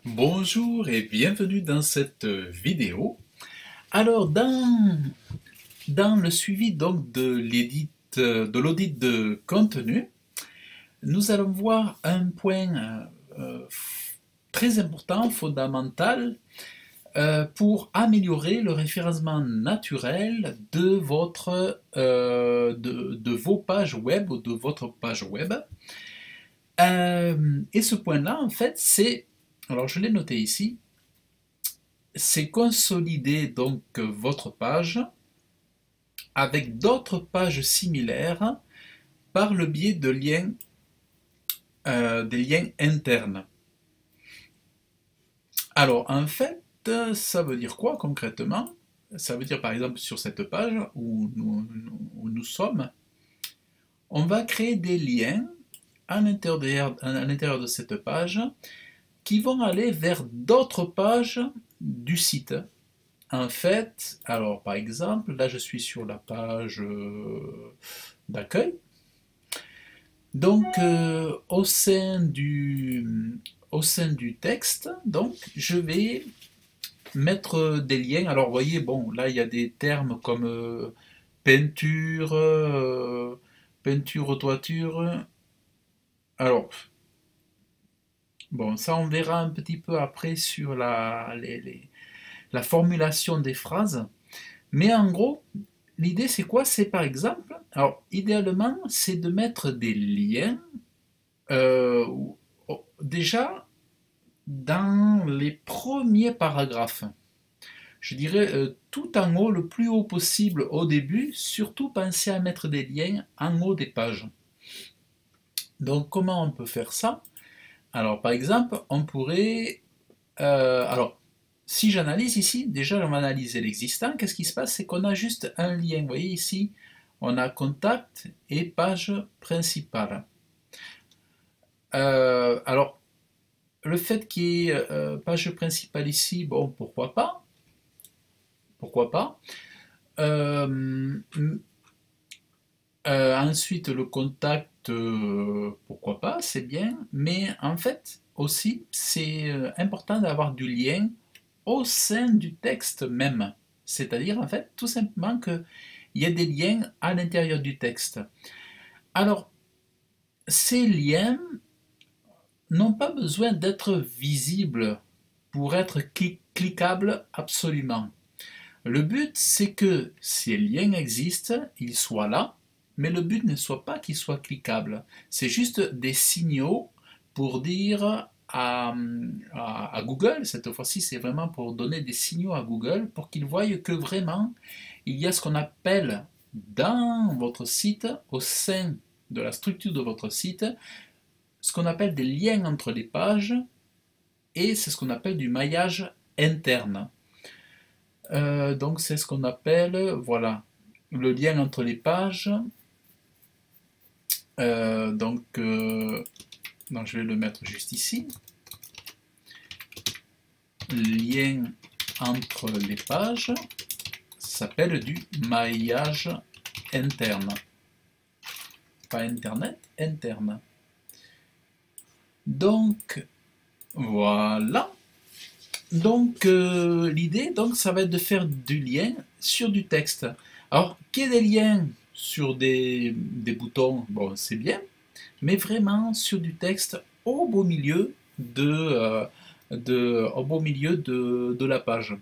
Bonjour et bienvenue dans cette vidéo. Alors dans le suivi donc de l'audit de contenu, nous allons voir un point très important, fondamental, pour améliorer le référencement naturel de vos pages web ou de votre page web. Et ce point-là, en fait, alors je l'ai noté ici, c'est consolider donc votre page avec d'autres pages similaires par le biais des liens internes. Alors en fait, ça veut dire quoi concrètement? Ça veut dire par exemple sur cette page où nous sommes, on va créer des liens à l'intérieur de cette page qui vont aller vers d'autres pages du site. En fait, alors par exemple, là je suis sur la page d'accueil. Donc au sein du texte, donc je vais mettre des liens. Alors vous voyez, bon, là il y a des termes comme peinture, peinture aux toitures. Alors, bon, ça on verra un petit peu après sur la formulation des phrases. Mais en gros, l'idée c'est quoi? C'est par exemple, alors idéalement, c'est de mettre des liens euh, déjà dans les premiers paragraphes. Je dirais tout en haut, le plus haut possible au début, surtout pensez à mettre des liens en haut des pages. Donc comment on peut faire ça? Alors par exemple, on pourrait... alors, si j'analyse ici, déjà on va analyser l'existant. Qu'est-ce qui se passe? C'est qu'on a juste un lien. Vous voyez ici, on a contact et page principale. Alors, le fait qu'il y ait page principale ici, bon, pourquoi pas? Pourquoi pas? Euh, Ensuite, le contact, pourquoi pas? C'est bien. Mais en fait, aussi, c'est important d'avoir du lien au sein du texte même. C'est-à-dire, en fait, tout simplement qu'il y a des liens à l'intérieur du texte. Alors, ces liens n'ont pas besoin d'être visibles pour être cliquables absolument. Le but, c'est que ces liens existent, ils soient là, mais le but ne soit pas qu'ils soient cliquables. C'est juste des signaux pour dire à Google, cette fois-ci c'est vraiment pour donner des signaux à Google pour qu'ils voient que vraiment il y a ce qu'on appelle dans votre site, au sein de la structure de votre site, ce qu'on appelle des liens entre les pages et c'est ce qu'on appelle du maillage interne. Donc c'est ce qu'on appelle, voilà, le lien entre les pages. Donc, non, je vais le mettre juste ici. Lien entre les pages, ça s'appelle du maillage interne. Pas internet, interne. Donc, voilà. Donc, l'idée, donc, ça va être de faire du lien sur du texte. Alors, qu'il y ait des liens sur des boutons, bon, c'est bien, mais vraiment sur du texte au beau milieu de la page.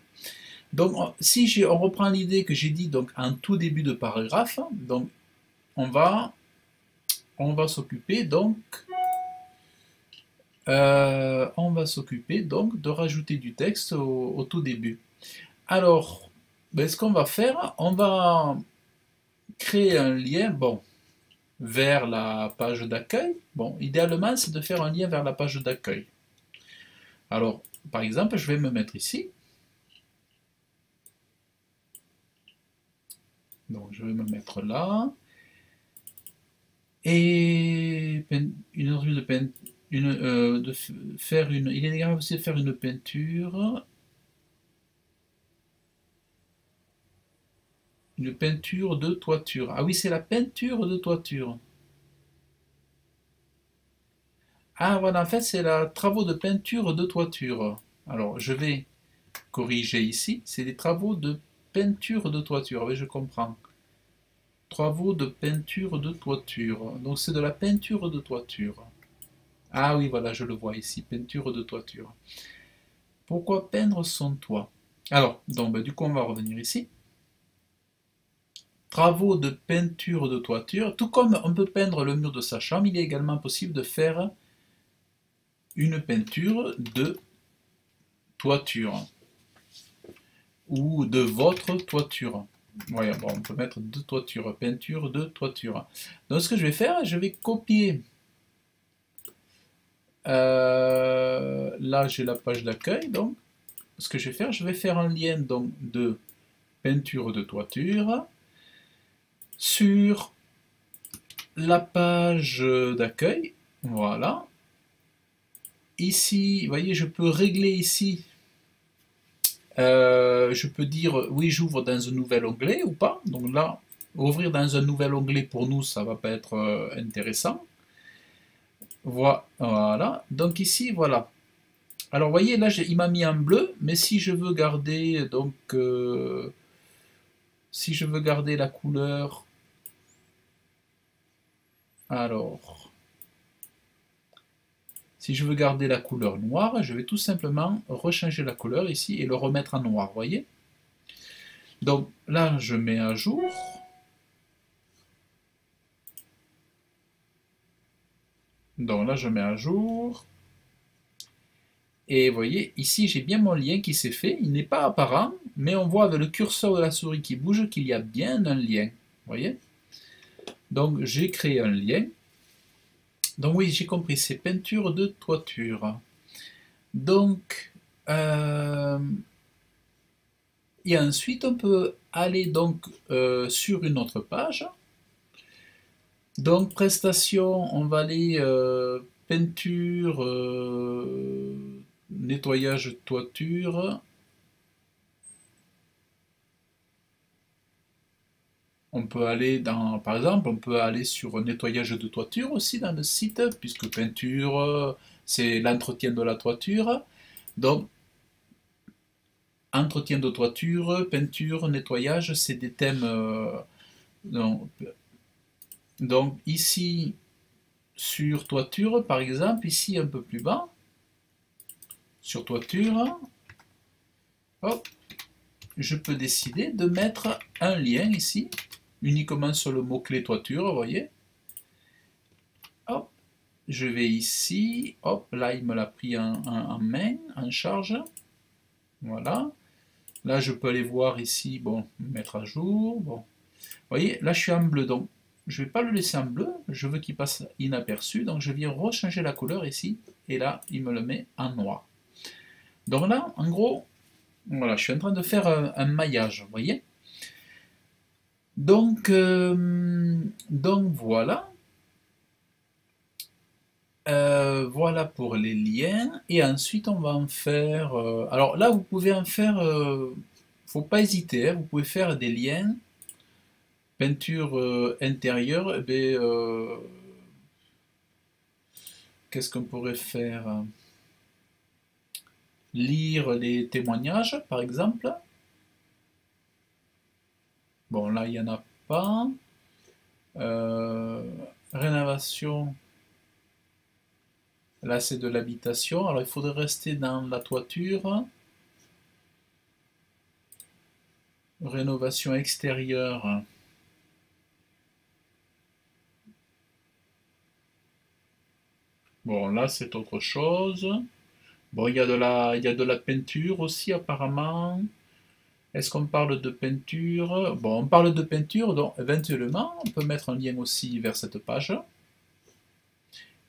Donc, si on reprend l'idée que j'ai dit donc en tout début de paragraphe, donc on va, on va s'occuper donc de rajouter du texte au tout début. Alors, ben, ce qu'on va faire, on va créer un lien, bon, vers la page d'accueil. Bon, idéalement, c'est de faire un lien vers la page d'accueil. Alors, par exemple, je vais me mettre ici. Donc, je vais me mettre là. Et une envie de peinture. Faire une, il est également possible de faire une peinture. Une peinture de toiture. Ah oui, c'est la peinture de toiture. Ah voilà, en fait c'est la travaux de peinture de toiture. Alors je vais corriger ici, c'est des travaux de peinture de toiture, oui je comprends. Travaux de peinture de toiture. Donc c'est de la peinture de toiture. Ah oui, voilà, je le vois ici, peinture de toiture. Pourquoi peindre son toit? Alors, donc, du coup, on va revenir ici. Travaux de peinture de toiture. Tout comme on peut peindre le mur de sa chambre, il est également possible de faire une peinture de toiture ou de votre toiture. Ouais, bon, on peut mettre de toiture, peinture de toiture. Donc, ce que je vais faire, je vais copier. Là, j'ai la page d'accueil, donc ce que je vais faire, je vais faire un lien donc, de peinture de toiture sur la page d'accueil. Voilà. Ici, vous voyez, je peux régler ici. Je peux dire oui, j'ouvre dans un nouvel onglet ou pas. Donc là, ouvrir dans un nouvel onglet pour nous, ça va pas être intéressant. Voilà. Donc ici, voilà. Alors, vous voyez, là, il m'a mis en bleu, mais si je veux garder donc si je veux garder la couleur, alors, si je veux garder la couleur noire, je vais tout simplement rechanger la couleur ici et le remettre en noir, vous voyez? Donc là, je mets à jour. Donc là, je mets à jour. Et vous voyez, ici, j'ai bien mon lien qui s'est fait. Il n'est pas apparent, mais on voit avec le curseur de la souris qui bouge qu'il y a bien un lien. Vous voyez? Donc j'ai créé un lien. Donc oui, j'ai compris, c'est peinture de toiture. Donc, et ensuite, on peut aller donc sur une autre page. Donc, prestations, on va aller peinture, nettoyage de toiture. On peut aller dans, par exemple, on peut aller sur nettoyage de toiture aussi dans le site, puisque peinture, c'est l'entretien de la toiture. Donc, entretien de toiture, peinture, nettoyage, c'est des thèmes. Donc, donc, ici, sur toiture, par exemple, ici un peu plus bas, sur toiture, hop, je peux décider de mettre un lien ici, uniquement sur le mot-clé toiture, vous voyez. Hop, je vais ici, hop, là il me l'a pris en main, en charge. Voilà. Là je peux aller voir ici, bon, mettre à jour. Bon. Vous voyez, là je suis en bleu, donc je ne vais pas le laisser en bleu, je veux qu'il passe inaperçu, donc je viens rechanger la couleur ici, et là il me le met en noir. Donc là, en gros, voilà, je suis en train de faire un maillage, vous voyez. Donc voilà. Voilà pour les liens. Et ensuite, on va en faire. Alors là, vous pouvez en faire. Faut pas hésiter, hein, vous pouvez faire des liens. Peinture intérieure. Eh ben, qu'est-ce qu'on pourrait faire? Lire les témoignages, par exemple. Bon, là, il n'y en a pas. Euh, Rénovation. Là, c'est de l'habitation. Alors, il faudrait rester dans la toiture. Rénovation extérieure. Bon, là, c'est autre chose. Bon, il y a de la peinture aussi, apparemment. Est-ce qu'on parle de peinture? Bon, on parle de peinture, donc éventuellement, on peut mettre un lien aussi vers cette page.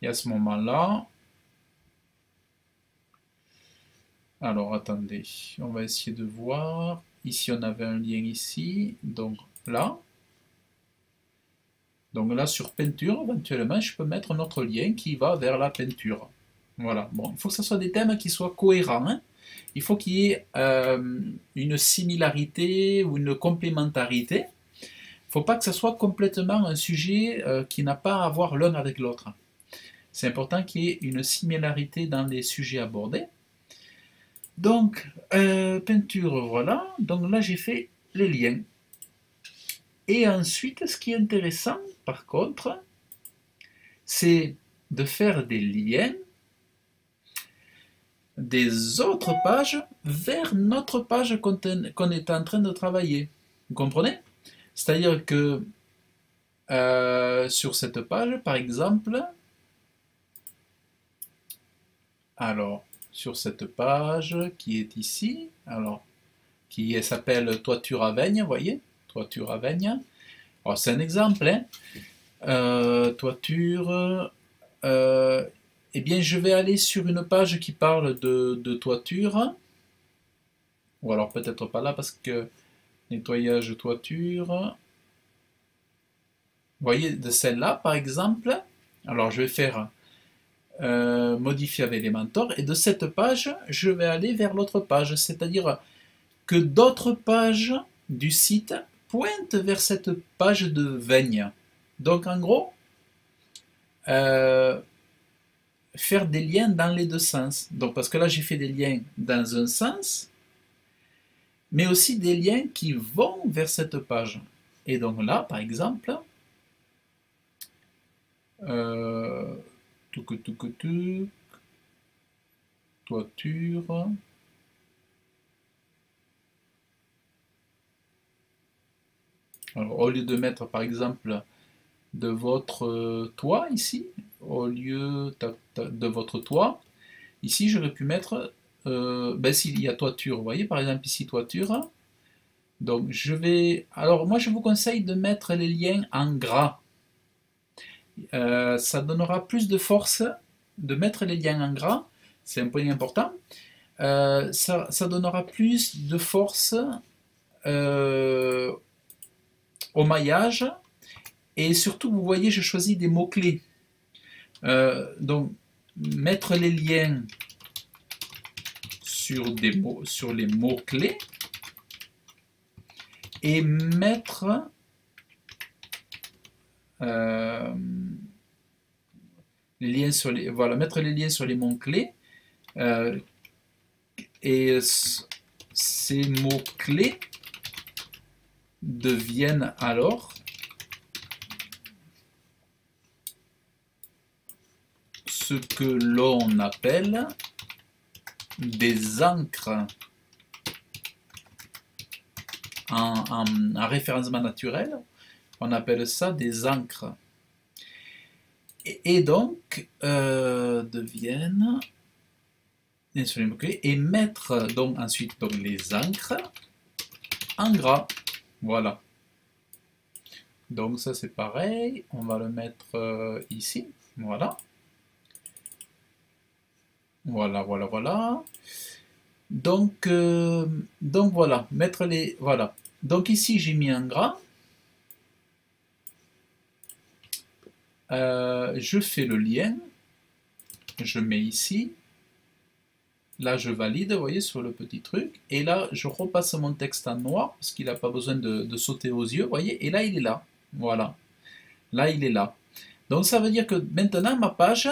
Et à ce moment-là, alors attendez, on va essayer de voir. Ici, on avait un lien ici, donc là. Donc là, sur peinture, éventuellement, je peux mettre un autre lien qui va vers la peinture. Voilà. Bon, il faut que ce soit des thèmes qui soient cohérents, hein. Il faut qu'il y ait une similarité ou une complémentarité. Il ne faut pas que ce soit complètement un sujet qui n'a pas à voir l'un avec l'autre. C'est important qu'il y ait une similarité dans les sujets abordés. Donc, peinture, voilà. Donc là, j'ai fait les liens. Et ensuite, ce qui est intéressant, par contre, c'est de faire des liens des autres pages vers notre page qu'on est en train de travailler. Vous comprenez? C'est-à-dire que sur cette page, par exemple, alors, sur cette page qui est ici, alors, qui s'appelle Toiture à Veigne, vous voyez? Toiture à Veigne. Alors, c'est un exemple, hein. Toiture. Eh bien, je vais aller sur une page qui parle de toiture. Ou alors peut-être pas là parce que nettoyage toiture. Vous voyez, de celle-là, par exemple. Alors, je vais faire modifier avec Elementor. Et de cette page, je vais aller vers l'autre page. C'est-à-dire que d'autres pages du site pointent vers cette page de Veigne. Donc, en gros, faire des liens dans les deux sens. Donc, parce que là, j'ai fait des liens dans un sens, mais aussi des liens qui vont vers cette page. Et donc là, par exemple, toiture. Alors, au lieu de mettre, par exemple, de votre toit ici, au lieu de votre toit, ici, j'aurais pu mettre, ben, s'il y a toiture, vous voyez, par exemple, ici, toiture. Donc, je vais... Alors, moi, je vous conseille de mettre les liens en gras. Ça donnera plus de force de mettre les liens en gras. C'est un point important. Ça donnera plus de force au maillage. Et surtout, vous voyez, je choisis des mots-clés. Donc, mettre les liens sur les mots-clés et mettre les liens sur les, voilà, mettre les liens sur les mots-clés et ces mots-clés deviennent alors ce que l'on appelle des encres en référencement naturel. On appelle ça des encres. Et donc, deviennent sur les mots-clés et mettre donc ensuite donc, les encres en gras. Voilà. Donc ça c'est pareil. On va le mettre ici. Voilà. Voilà, voilà, voilà. Donc voilà, mettre les... Voilà. Donc ici j'ai mis un gras. Je fais le lien. Je mets ici. Là je valide, vous voyez, sur le petit truc. Et là je repasse mon texte en noir, parce qu'il n'a pas besoin de sauter aux yeux, vous voyez. Et là il est là. Voilà. Là il est là. Donc ça veut dire que maintenant ma page...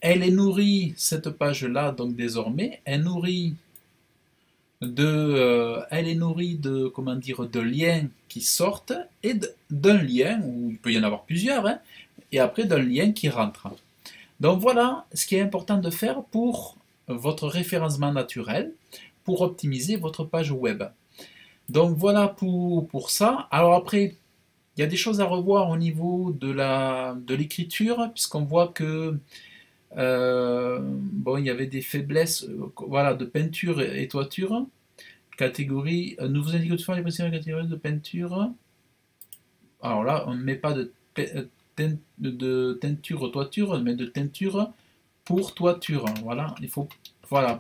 Elle est nourrie, cette page-là, donc désormais, elle est nourrie comment dire, de liens qui sortent et d'un lien, où il peut y en avoir plusieurs, hein, et après d'un lien qui rentre. Donc voilà ce qui est important de faire pour votre référencement naturel, pour optimiser votre page web. Donc voilà pour ça. Alors après, il y a des choses à revoir au niveau de l'écriture, puisqu'on voit que bon, il y avait des faiblesses voilà, de peinture et toiture. Catégorie, nous vous indiquons toutefois les principales catégories de peinture. Alors là, on ne met pas de teinture toiture, mais de teinture pour toiture. Voilà, il faut, voilà,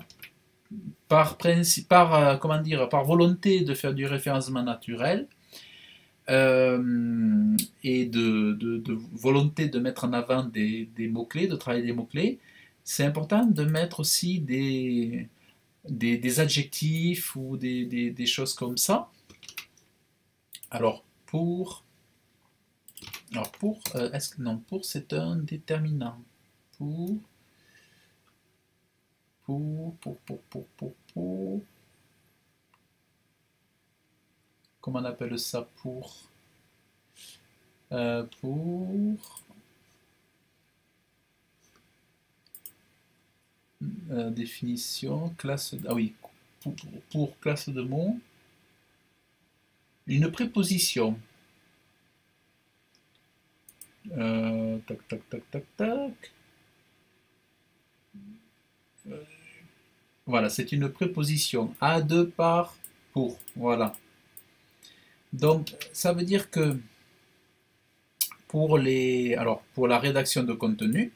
par principe, comment dire, par volonté de faire du référencement naturel, et de volonté de mettre en avant des mots-clés, de travailler des mots-clés, c'est important de mettre aussi des adjectifs ou des choses comme ça. Alors, pour Alors pour, est-ce que non, pour c'est un déterminant. Pour, pour. Comment on appelle ça pour? Pour définition, classe. Ah oui, pour classe de mots. Une préposition. Tac, tac, tac, tac, tac. Voilà, c'est une préposition. À deux par pour. Voilà. Donc, ça veut dire que pour la rédaction de contenu,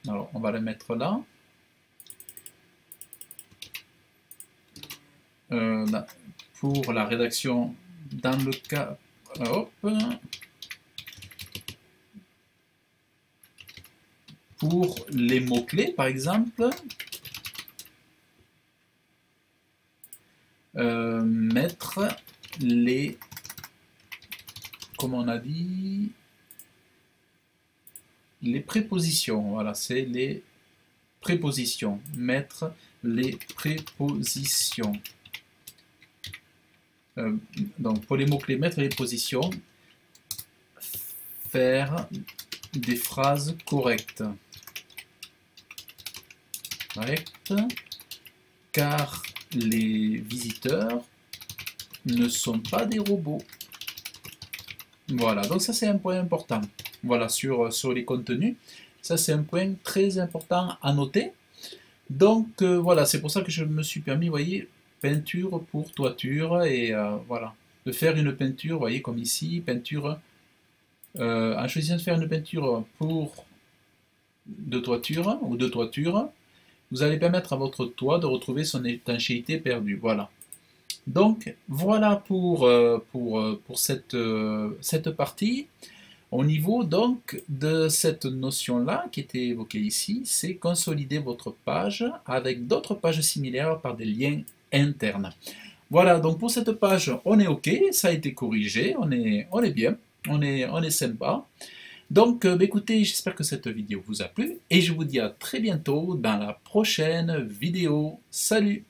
alors on va le mettre là. Pour la rédaction dans le cas, hop, pour les mots-clés par exemple, mettre les, comme on a dit, les prépositions. Voilà, c'est les prépositions. Mettre les prépositions. Donc pour les mots-clés, mettre les prépositions. Faire des phrases correctes. Correctes. Car les visiteurs ne sont pas des robots. Voilà, donc ça c'est un point important. Voilà, sur les contenus. Ça c'est un point très important à noter. Donc voilà, c'est pour ça que je me suis permis, vous voyez, peinture pour toiture, et voilà, de faire une peinture, vous voyez, comme ici, peinture, en choisissant de faire une peinture de toiture, ou de toiture, vous allez permettre à votre toit de retrouver son étanchéité perdue, voilà. Donc voilà pour cette partie. Au niveau donc de cette notion-là qui était évoquée ici, c'est consolider votre page avec d'autres pages similaires par des liens internes. Voilà, donc pour cette page, on est OK, ça a été corrigé, on est bien, on est sympa. Donc écoutez, j'espère que cette vidéo vous a plu et je vous dis à très bientôt dans la prochaine vidéo. Salut!